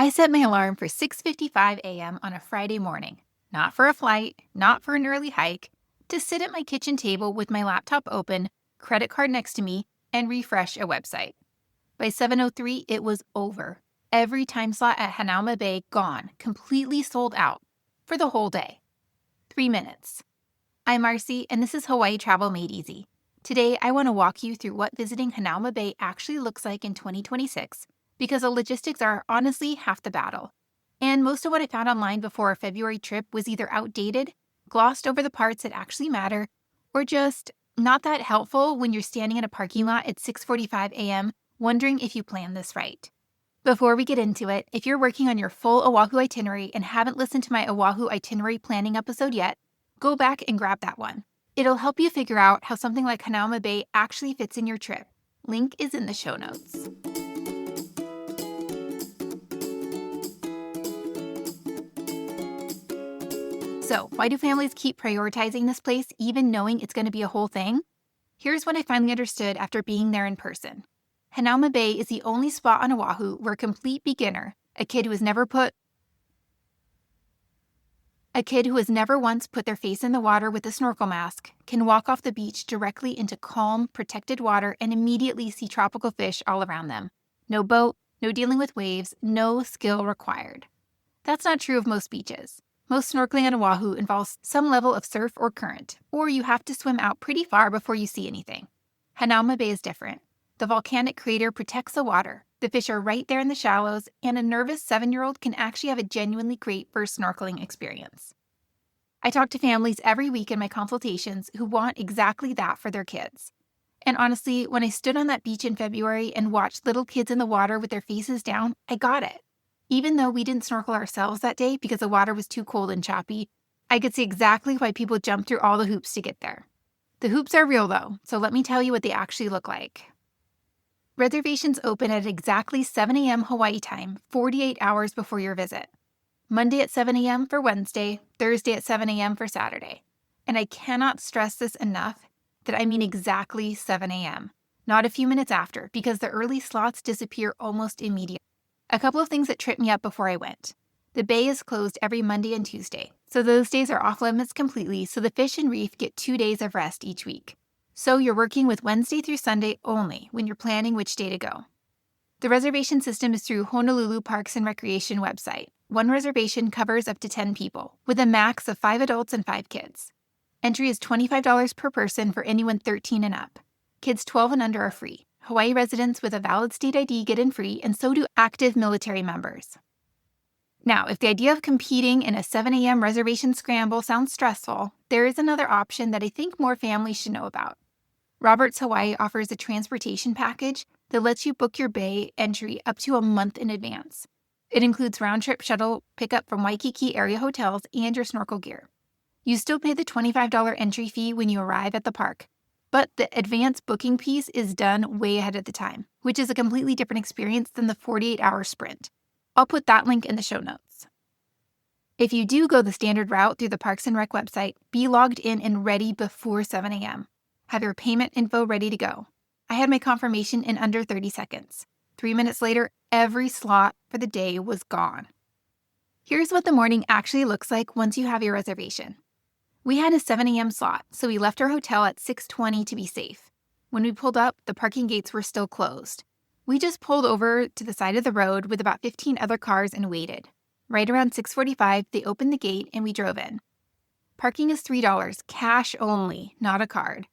I set my alarm for 6:55 a.m. on a Friday morning, not for a flight, not for an early hike, to sit at my kitchen table with my laptop open, credit card next to me, and refresh a website. By 7:03, it was over. Every time slot at Hanauma Bay gone, completely sold out for the whole day. 3 minutes. I'm Marcie, and this is Hawaii Travel Made Easy. Today, I want to walk you through what visiting Hanauma Bay actually looks like in 2026, because the logistics are honestly half the battle. And most of what I found online before our February trip was either outdated, glossed over the parts that actually matter, or just not that helpful when you're standing in a parking lot at 6:45 a.m. wondering if you planned this right. Before we get into it, if you're working on your full Oahu itinerary and haven't listened to my Oahu itinerary planning episode yet, go back and grab that one. It'll help you figure out how something like Hanauma Bay actually fits in your trip. Link is in the show notes. So, why do families keep prioritizing this place even knowing it's going to be a whole thing? Here's what I finally understood after being there in person. Hanauma Bay is the only spot on Oahu where a complete beginner, a kid who has never once put their face in the water with a snorkel mask, can walk off the beach directly into calm, protected water and immediately see tropical fish all around them. No boat, no dealing with waves, no skill required. That's not true of most beaches. Most snorkeling on Oahu involves some level of surf or current, or you have to swim out pretty far before you see anything. Hanauma Bay is different. The volcanic crater protects the water, the fish are right there in the shallows, and a nervous 7-year-old can actually have a genuinely great first snorkeling experience. I talk to families every week in my consultations who want exactly that for their kids. And honestly, when I stood on that beach in February and watched little kids in the water with their faces down, I got it. Even though we didn't snorkel ourselves that day because the water was too cold and choppy, I could see exactly why people jump through all the hoops to get there. The hoops are real though, so let me tell you what they actually look like. Reservations open at exactly 7 a.m. Hawaii time, 48 hours before your visit. Monday at 7 a.m. for Wednesday, Thursday at 7 a.m. for Saturday. And I cannot stress this enough that I mean exactly 7 a.m., not a few minutes after, because the early slots disappear almost immediately. A couple of things that tripped me up before I went. The bay is closed every Monday and Tuesday, so those days are off limits completely, so the fish and reef get 2 days of rest each week. So you're working with Wednesday through Sunday only when you're planning which day to go. The reservation system is through Honolulu Parks and Recreation website. One reservation covers up to 10 people, with a max of 5 adults and 5 kids. Entry is $25 per person for anyone 13 and up. Kids 12 and under are free. Hawaii residents with a valid state ID get in free, and so do active military members. Now, if the idea of competing in a 7 a.m. reservation scramble sounds stressful, there is another option that I think more families should know about. Roberts Hawaii offers a transportation package that lets you book your bay entry up to a month in advance. It includes round-trip shuttle pickup from Waikiki area hotels and your snorkel gear. You still pay the $25 entry fee when you arrive at the park, but the advance booking piece is done way ahead of the time, which is a completely different experience than the 48-hour sprint. I'll put that link in the show notes. If you do go the standard route through the Parks and Rec website, be logged in and ready before 7 a.m. Have your payment info ready to go. I had my confirmation in under 30 seconds. 3 minutes later, every slot for the day was gone. Here's what the morning actually looks like once you have your reservation. We had a 7 a.m. slot, so we left our hotel at 6:20 to be safe. When we pulled up, the parking gates were still closed. We just pulled over to the side of the road with about 15 other cars and waited. Right around 6:45, they opened the gate and we drove in. Parking is $3, cash only, not a card.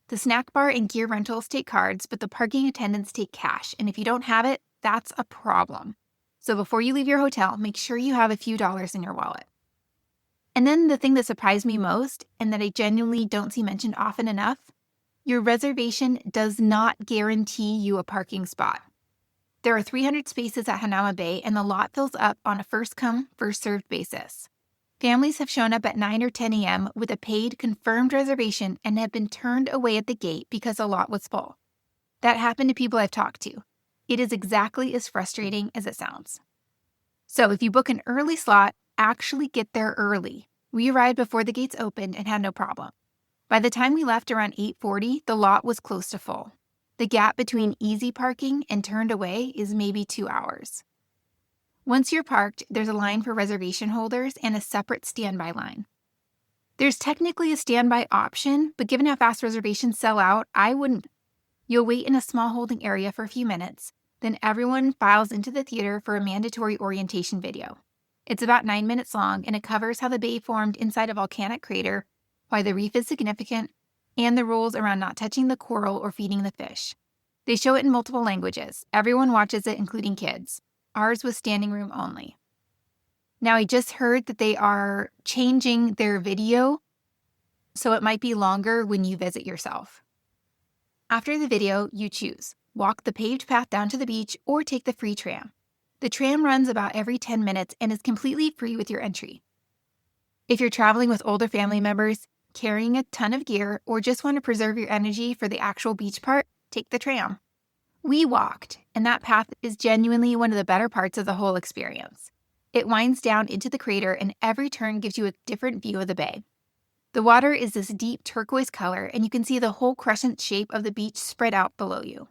The snack bar and gear rentals take cards, but the parking attendants take cash, and if you don't have it, that's a problem. So before you leave your hotel, make sure you have a few dollars in your wallet. And then the thing that surprised me most, and that I genuinely don't see mentioned often enough, your reservation does not guarantee you a parking spot. There are 300 spaces at Hanauma Bay, and the lot fills up on a first-come, first-served basis. Families have shown up at 9 or 10 a.m. with a paid, confirmed reservation and have been turned away at the gate because the lot was full. That happened to people I've talked to. It is exactly as frustrating as it sounds. So if you book an early slot, actually get there early. We arrived before the gates opened and had no problem. By the time we left around 8:40, the lot was close to full. The gap between easy parking and turned away is maybe 2 hours. Once you're parked, there's a line for reservation holders and a separate standby line. There's technically a standby option, but given how fast reservations sell out, I wouldn't. You'll wait in a small holding area for a few minutes, then everyone files into the theater for a mandatory orientation video. It's about 9 minutes long, and it covers how the bay formed inside a volcanic crater, why the reef is significant, and the rules around not touching the coral or feeding the fish. They show it in multiple languages. Everyone watches it, including kids. Ours was standing room only. Now, I just heard that they are changing their video, so it might be longer when you visit yourself. After the video, you choose. Walk the paved path down to the beach or take the free tram. The tram runs about every 10 minutes and is completely free with your entry. If you're traveling with older family members, carrying a ton of gear, or just want to preserve your energy for the actual beach part, take the tram. We walked, and that path is genuinely one of the better parts of the whole experience. It winds down into the crater, and every turn gives you a different view of the bay. The water is this deep turquoise color, and you can see the whole crescent shape of the beach spread out below you.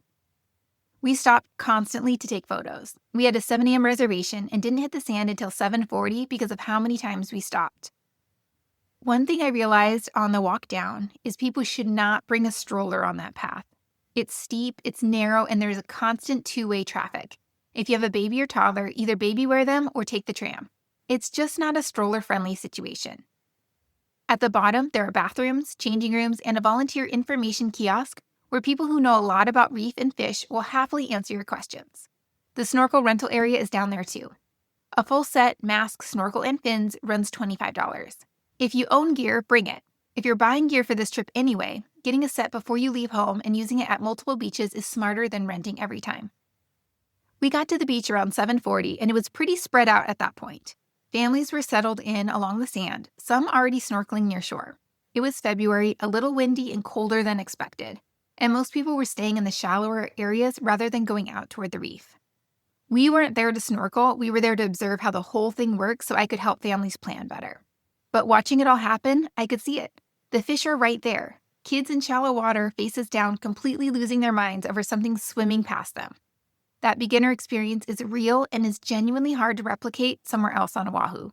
We stopped constantly to take photos. We had a 7 a.m. reservation and didn't hit the sand until 7:40 because of how many times we stopped. One thing I realized on the walk down is people should not bring a stroller on that path. It's steep, it's narrow, and there's a constant two-way traffic. If you have a baby or toddler, either baby wear them or take the tram. It's just not a stroller-friendly situation. At the bottom, there are bathrooms, changing rooms, and a volunteer information kiosk where people who know a lot about reef and fish will happily answer your questions. The snorkel rental area is down there too. A full set, mask, snorkel, and fins runs $25. If you own gear, bring it. If you're buying gear for this trip anyway, getting a set before you leave home and using it at multiple beaches is smarter than renting every time. We got to the beach around 7:40, and it was pretty spread out at that point. Families were settled in along the sand, some already snorkeling near shore. It was February, a little windy and colder than expected, and most people were staying in the shallower areas rather than going out toward the reef. We weren't there to snorkel, we were there to observe how the whole thing works so I could help families plan better. But watching it all happen, I could see it. The fish are right there. Kids in shallow water, faces down, completely losing their minds over something swimming past them. That beginner experience is real and is genuinely hard to replicate somewhere else on Oahu.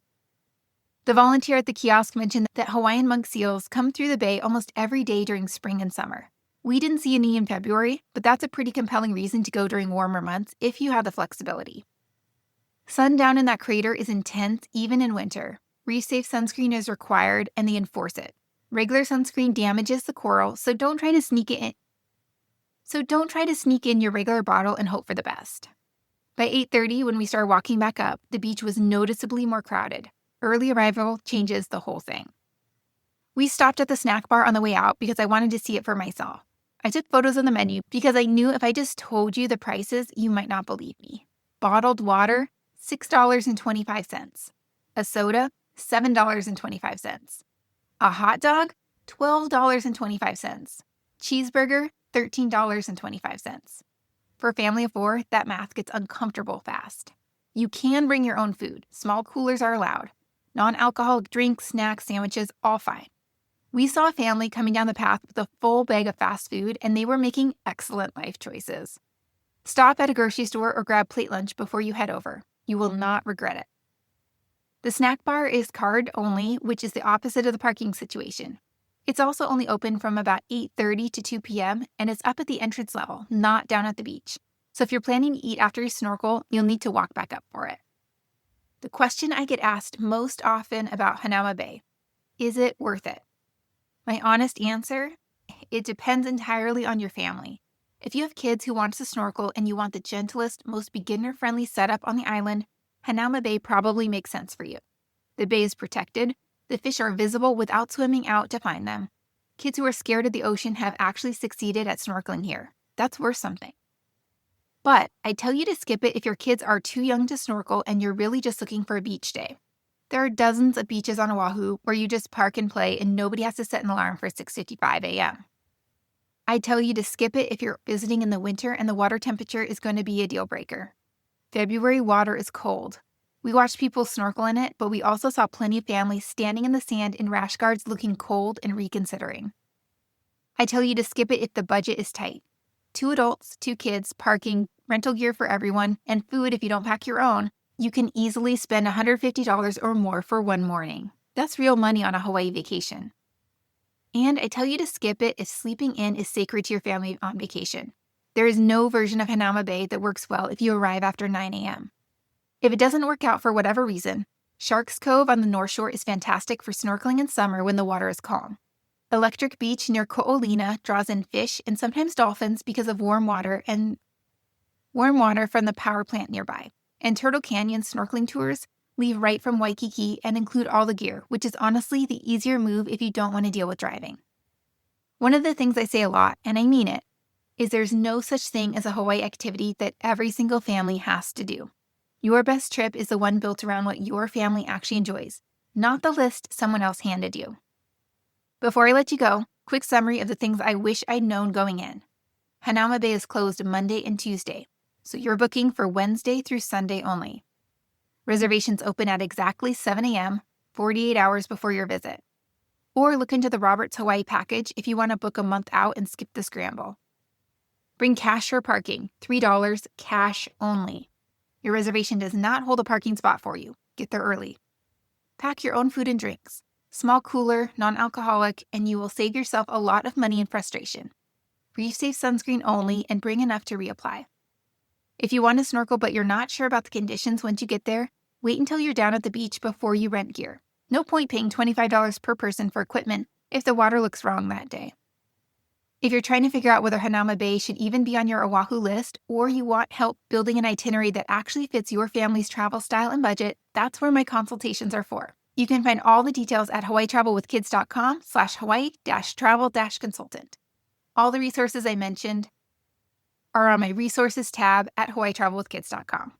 The volunteer at the kiosk mentioned that Hawaiian monk seals come through the bay almost every day during spring and summer. We didn't see any in February, but that's a pretty compelling reason to go during warmer months if you have the flexibility. Sundown in that crater is intense even in winter. Reef-safe sunscreen is required, and they enforce it. Regular sunscreen damages the coral, so don't try to sneak in your regular bottle and hope for the best. By 8:30, when we started walking back up, the beach was noticeably more crowded. Early arrival changes the whole thing. We stopped at the snack bar on the way out because I wanted to see it for myself. I took photos of the menu because I knew if I just told you the prices, you might not believe me. Bottled water, $6.25. A soda, $7.25. A hot dog, $12.25. Cheeseburger, $13.25. For a family of 4, that math gets uncomfortable fast. You can bring your own food. Small coolers are allowed. Non-alcoholic drinks, snacks, sandwiches, all fine. We saw a family coming down the path with a full bag of fast food, and they were making excellent life choices. Stop at a grocery store or grab plate lunch before you head over. You will not regret it. The snack bar is card only, which is the opposite of the parking situation. It's also only open from about 8:30 to 2 p.m., and it's up at the entrance level, not down at the beach. So if you're planning to eat after you snorkel, you'll need to walk back up for it. The question I get asked most often about Hanauma Bay: is it worth it? My honest answer: it depends entirely on your family. If you have kids who want to snorkel and you want the gentlest, most beginner-friendly setup on the island, Hanauma Bay probably makes sense for you. The bay is protected. The fish are visible without swimming out to find them. Kids who are scared of the ocean have actually succeeded at snorkeling here. That's worth something. But I tell you to skip it if your kids are too young to snorkel and you're really just looking for a beach day. There are dozens of beaches on Oahu where you just park and play and nobody has to set an alarm for 6:55 a.m. I tell you to skip it if you're visiting in the winter and the water temperature is going to be a deal breaker. February water is cold. We watched people snorkel in it, but we also saw plenty of families standing in the sand in rash guards looking cold and reconsidering. I tell you to skip it if the budget is tight. 2 adults, 2 kids, parking, rental gear for everyone, and food if you don't pack your own. You can easily spend $150 or more for one morning. That's real money on a Hawaii vacation. And I tell you to skip it if sleeping in is sacred to your family on vacation. There is no version of Hanauma Bay that works well if you arrive after 9 a.m. If it doesn't work out for whatever reason, Sharks Cove on the North Shore is fantastic for snorkeling in summer when the water is calm. Electric Beach near Ko'olina draws in fish and sometimes dolphins because of warm water from the power plant nearby. And Turtle Canyon snorkeling tours leave right from Waikiki and include all the gear, which is honestly the easier move if you don't want to deal with driving. One of the things I say a lot, and I mean it, is there's no such thing as a Hawaii activity that every single family has to do. Your best trip is the one built around what your family actually enjoys, not the list someone else handed you. Before I let you go, quick summary of the things I wish I'd known going in. Hanauma Bay is closed Monday and Tuesday, so you're booking for Wednesday through Sunday only. Reservations open at exactly 7 a.m., 48 hours before your visit. Or look into the Roberts Hawaii package if you want to book a month out and skip the scramble. Bring cash for parking, $3, cash only. Your reservation does not hold a parking spot for you. Get there early. Pack your own food and drinks. Small cooler, non-alcoholic, and you will save yourself a lot of money and frustration. Reef-safe sunscreen only and bring enough to reapply. If you want to snorkel but you're not sure about the conditions once you get there, wait until you're down at the beach before you rent gear. No point paying $25 per person for equipment if the water looks wrong that day. If you're trying to figure out whether Hanauma Bay should even be on your Oahu list, or you want help building an itinerary that actually fits your family's travel style and budget, that's where my consultations are for. You can find all the details at hawaiitravelwithkids.com/hawaii-travel-consultant. All the resources I mentioned are on my resources tab at hawaiitravelwithkids.com.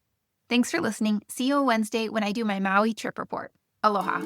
Thanks for listening. See you on Wednesday when I do my Maui trip report. Aloha.